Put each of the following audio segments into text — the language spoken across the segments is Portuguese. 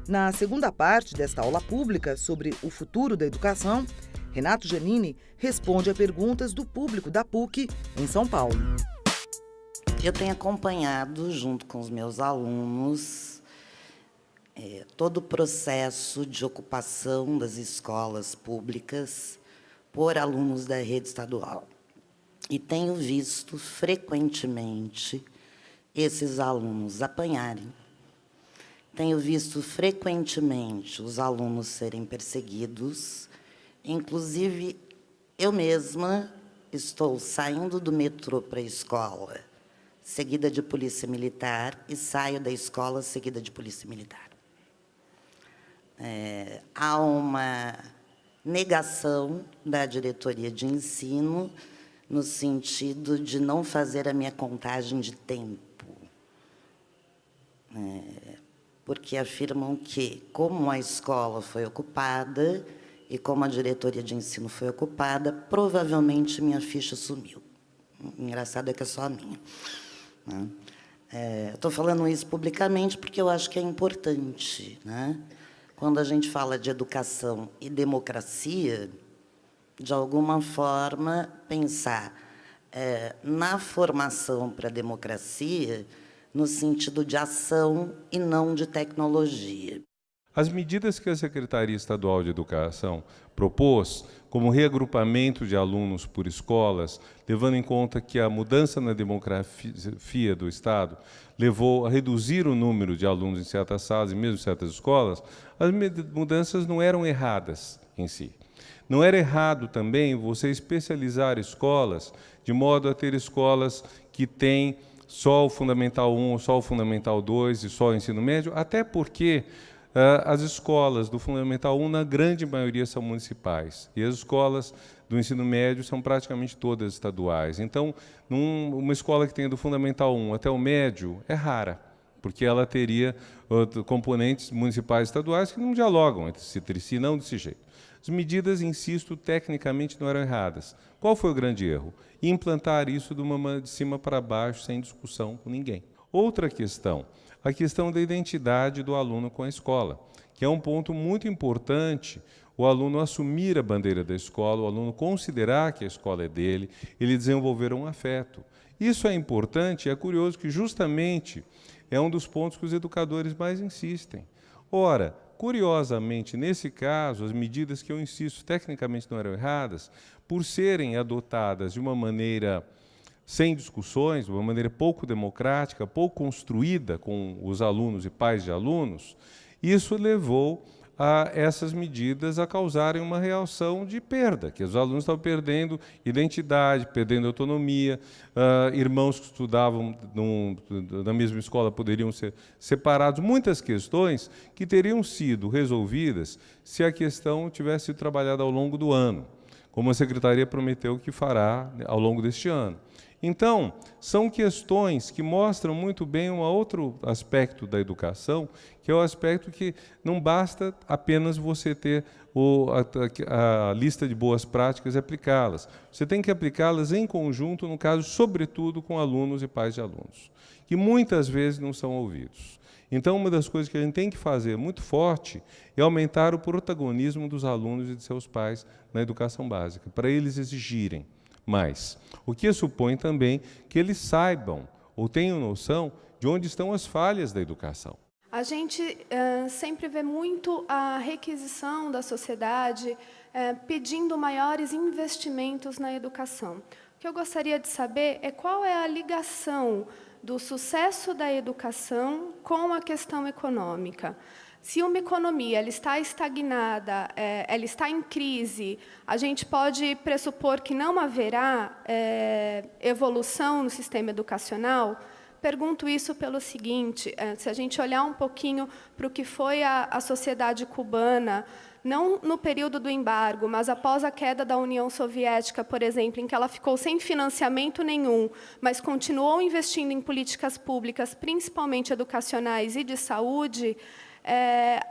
Na segunda parte desta aula pública sobre o futuro da educação, Renato Giannini responde a perguntas do público da PUC em São Paulo. Eu tenho acompanhado, junto com os meus alunos, todo o processo de ocupação das escolas públicas por alunos da rede estadual. E tenho visto frequentemente esses alunos apanharem. Tenho visto frequentemente os alunos serem perseguidos. Inclusive, eu mesma estou saindo do metrô para a escola, seguida de polícia militar, e saio da escola seguida de polícia militar. Há uma negação da diretoria de ensino no sentido de não fazer a minha contagem de tempo, porque afirmam que, como a escola foi ocupada e como a diretoria de ensino foi ocupada, provavelmente minha ficha sumiu. Engraçado é que é só a minha. Estou falando isso publicamente porque eu acho que é importante, né? Quando a gente fala de educação e democracia, de alguma forma, pensar na formação para a democracia no sentido de ação e não de tecnologia. As medidas que a Secretaria Estadual de Educação propôs, como reagrupamento de alunos por escolas, levando em conta que a mudança na demografia do Estado levou a reduzir o número de alunos em certas salas e mesmo em certas escolas, as mudanças não eram erradas em si. Não era errado também você especializar escolas de modo a ter escolas que têm só o Fundamental 1, só o Fundamental 2 e só o ensino médio, até porque as escolas do Fundamental 1, na grande maioria, são municipais, e as escolas do ensino médio são praticamente todas estaduais. Então, uma escola que tenha do Fundamental 1 até o médio é rara, porque ela teria componentes municipais e estaduais que não dialogam entre si, não desse jeito. As medidas, insisto, tecnicamente não eram erradas. Qual foi o grande erro? Implantar isso de cima para baixo, sem discussão com ninguém. Outra questão, a questão da identidade do aluno com a escola, que é um ponto muito importante, o aluno assumir a bandeira da escola, o aluno considerar que a escola é dele, ele desenvolver um afeto. Isso é importante, é curioso que justamente é um dos pontos que os educadores mais insistem. Ora, curiosamente, nesse caso, as medidas que eu insisto tecnicamente não eram erradas, por serem adotadas de uma maneira sem discussões, de uma maneira pouco democrática, pouco construída com os alunos e pais de alunos, isso levou a essas medidas a causarem uma reação de perda, que os alunos estavam perdendo identidade, perdendo autonomia, irmãos que estudavam na mesma escola poderiam ser separados, muitas questões que teriam sido resolvidas se a questão tivesse sido trabalhada ao longo do ano, como a Secretaria prometeu que fará ao longo deste ano. Então, são questões que mostram muito bem um outro aspecto da educação, que é o aspecto que não basta apenas você ter a lista de boas práticas e aplicá-las. Você tem que aplicá-las em conjunto, no caso, sobretudo, com alunos e pais de alunos, que muitas vezes não são ouvidos. Então, uma das coisas que a gente tem que fazer muito forte é aumentar o protagonismo dos alunos e de seus pais na educação básica, para eles exigirem mais. O que supõe também que eles saibam ou tenham noção de onde estão as falhas da educação. A gente sempre vê muito a requisição da sociedade pedindo maiores investimentos na educação. O que eu gostaria de saber é qual é a ligação do sucesso da educação com a questão econômica. Se uma economia ela está estagnada, ela está em crise, a gente pode pressupor que não haverá evolução no sistema educacional? Pergunto isso pelo seguinte, se a gente olhar um pouquinho para o que foi a sociedade cubana, não no período do embargo, mas após a queda da União Soviética, por exemplo, em que ela ficou sem financiamento nenhum, mas continuou investindo em políticas públicas, principalmente educacionais e de saúde,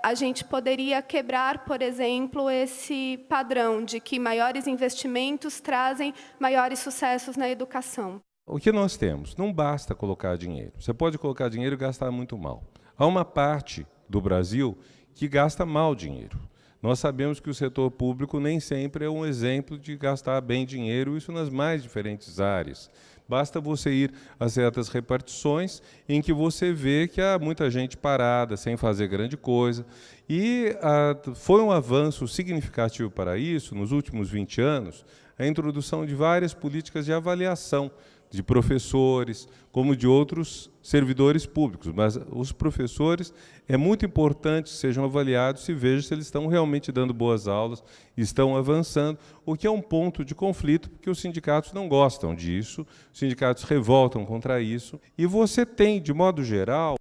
a gente poderia quebrar, por exemplo, esse padrão de que maiores investimentos trazem maiores sucessos na educação. O que nós temos? Não basta colocar dinheiro. Você pode colocar dinheiro e gastar muito mal. Há uma parte do Brasil que gasta mal dinheiro. Nós sabemos que o setor público nem sempre é um exemplo de gastar bem dinheiro, isso nas mais diferentes áreas. Basta você ir a certas repartições em que você vê que há muita gente parada, sem fazer grande coisa. E foi um avanço significativo para isso, nos últimos 20 anos, a introdução de várias políticas de avaliação de professores, como de outros servidores públicos. Mas os professores, é muito importante que sejam avaliados e vejam se eles estão realmente dando boas aulas, estão avançando, o que é um ponto de conflito, porque os sindicatos não gostam disso, os sindicatos revoltam contra isso, e você tem, de modo geral,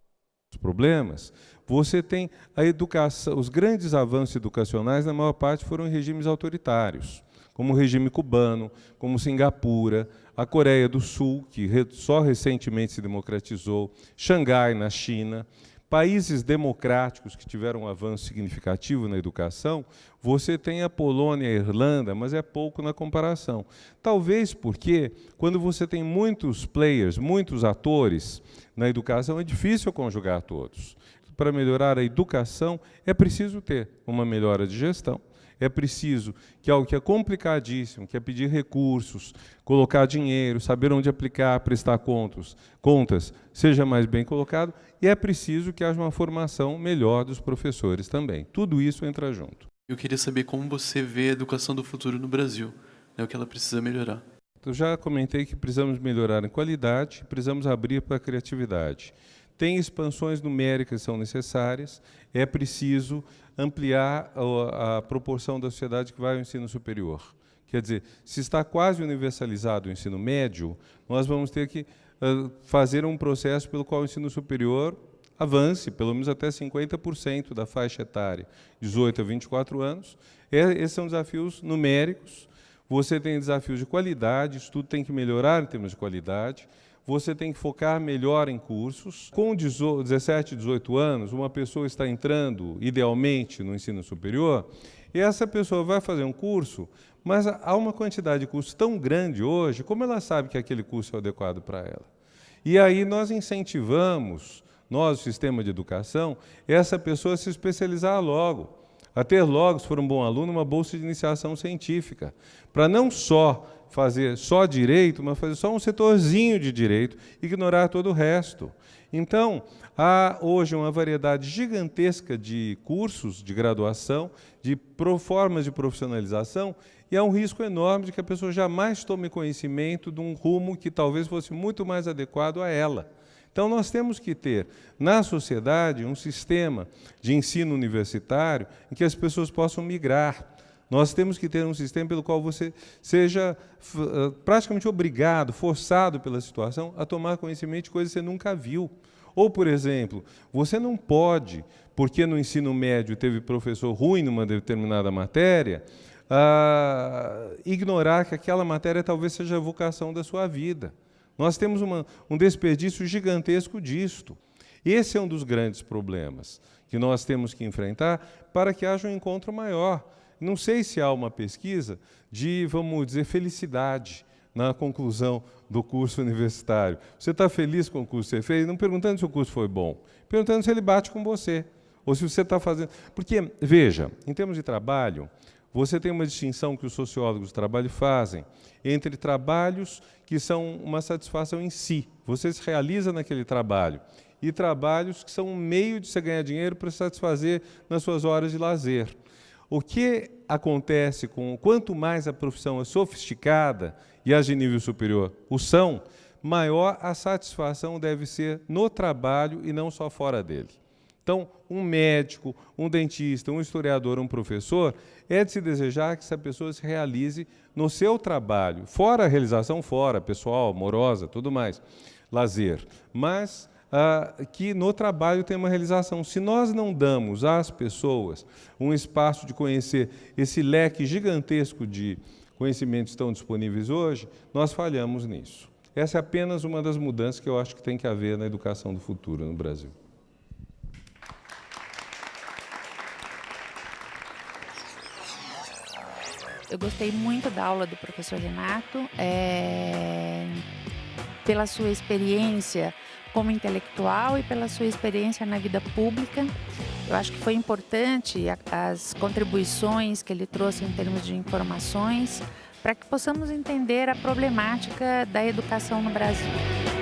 os problemas, você tem a educação, os grandes avanços educacionais, na maior parte, foram em regimes autoritários, como o regime cubano, como Singapura, a Coreia do Sul, que só recentemente se democratizou, Xangai, na China. Países democráticos que tiveram um avanço significativo na educação, você tem a Polônia e a Irlanda, mas é pouco na comparação. Talvez porque, quando você tem muitos players, muitos atores na educação, é difícil conjugar todos. Para melhorar a educação, é preciso ter uma melhora de gestão, é preciso que algo que é complicadíssimo, que é pedir recursos, colocar dinheiro, saber onde aplicar, prestar contas, seja mais bem colocado, e é preciso que haja uma formação melhor dos professores também. Tudo isso entra junto. Eu queria saber como você vê a educação do futuro no Brasil, o que ela precisa melhorar. Eu já comentei que precisamos melhorar em qualidade, precisamos abrir para a criatividade. Tem expansões numéricas que são necessárias, é preciso ampliar a proporção da sociedade que vai ao ensino superior. Quer dizer, se está quase universalizado o ensino médio, nós vamos ter que fazer um processo pelo qual o ensino superior avance, pelo menos até 50% da faixa etária, 18 a 24 anos. Esses são desafios numéricos. Você tem desafios de qualidade, isso tudo tem que melhorar em termos de qualidade. Você tem que focar melhor em cursos. Com 17, 18 anos, uma pessoa está entrando, idealmente, no ensino superior, e essa pessoa vai fazer um curso, mas há uma quantidade de cursos tão grande hoje, como ela sabe que aquele curso é adequado para ela? E aí nós incentivamos, nós, o sistema de educação, essa pessoa a se especializar logo, a ter logo, se for um bom aluno, uma bolsa de iniciação científica, para não só fazer só direito, mas fazer só um setorzinho de direito, ignorar todo o resto. Então, há hoje uma variedade gigantesca de cursos de graduação, de formas de profissionalização, e há um risco enorme de que a pessoa jamais tome conhecimento de um rumo que talvez fosse muito mais adequado a ela. Então, nós temos que ter, na sociedade, um sistema de ensino universitário em que as pessoas possam migrar. Nós temos que ter um sistema pelo qual você seja praticamente obrigado, forçado pela situação, a tomar conhecimento de coisas que você nunca viu. Ou, por exemplo, você não pode, porque no ensino médio teve professor ruim numa determinada matéria, ignorar que aquela matéria talvez seja a vocação da sua vida. Nós temos um desperdício gigantesco disto. Esse é um dos grandes problemas que nós temos que enfrentar para que haja um encontro maior. Não sei se há uma pesquisa de, vamos dizer, felicidade na conclusão do curso universitário. Você está feliz com o curso que você fez? Não perguntando se o curso foi bom, perguntando se ele bate com você, ou se você está fazendo... Porque, veja, em termos de trabalho, você tem uma distinção que os sociólogos do trabalho fazem entre trabalhos que são uma satisfação em si, você se realiza naquele trabalho, e trabalhos que são um meio de você ganhar dinheiro para satisfazer nas suas horas de lazer. O que acontece quanto mais a profissão é sofisticada, e as de nível superior o são, maior a satisfação deve ser no trabalho e não só fora dele. Então, um médico, um dentista, um historiador, um professor, é de se desejar que essa pessoa se realize no seu trabalho, fora a realização fora, pessoal, amorosa, tudo mais, lazer, mas que no trabalho tem uma realização. Se nós não damos às pessoas um espaço de conhecer esse leque gigantesco de conhecimentos que estão disponíveis hoje, nós falhamos nisso. Essa é apenas uma das mudanças que eu acho que tem que haver na educação do futuro no Brasil. Eu gostei muito da aula do professor Renato, pela sua experiência como intelectual e pela sua experiência na vida pública. Eu acho que foi importante as contribuições que ele trouxe em termos de informações para que possamos entender a problemática da educação no Brasil.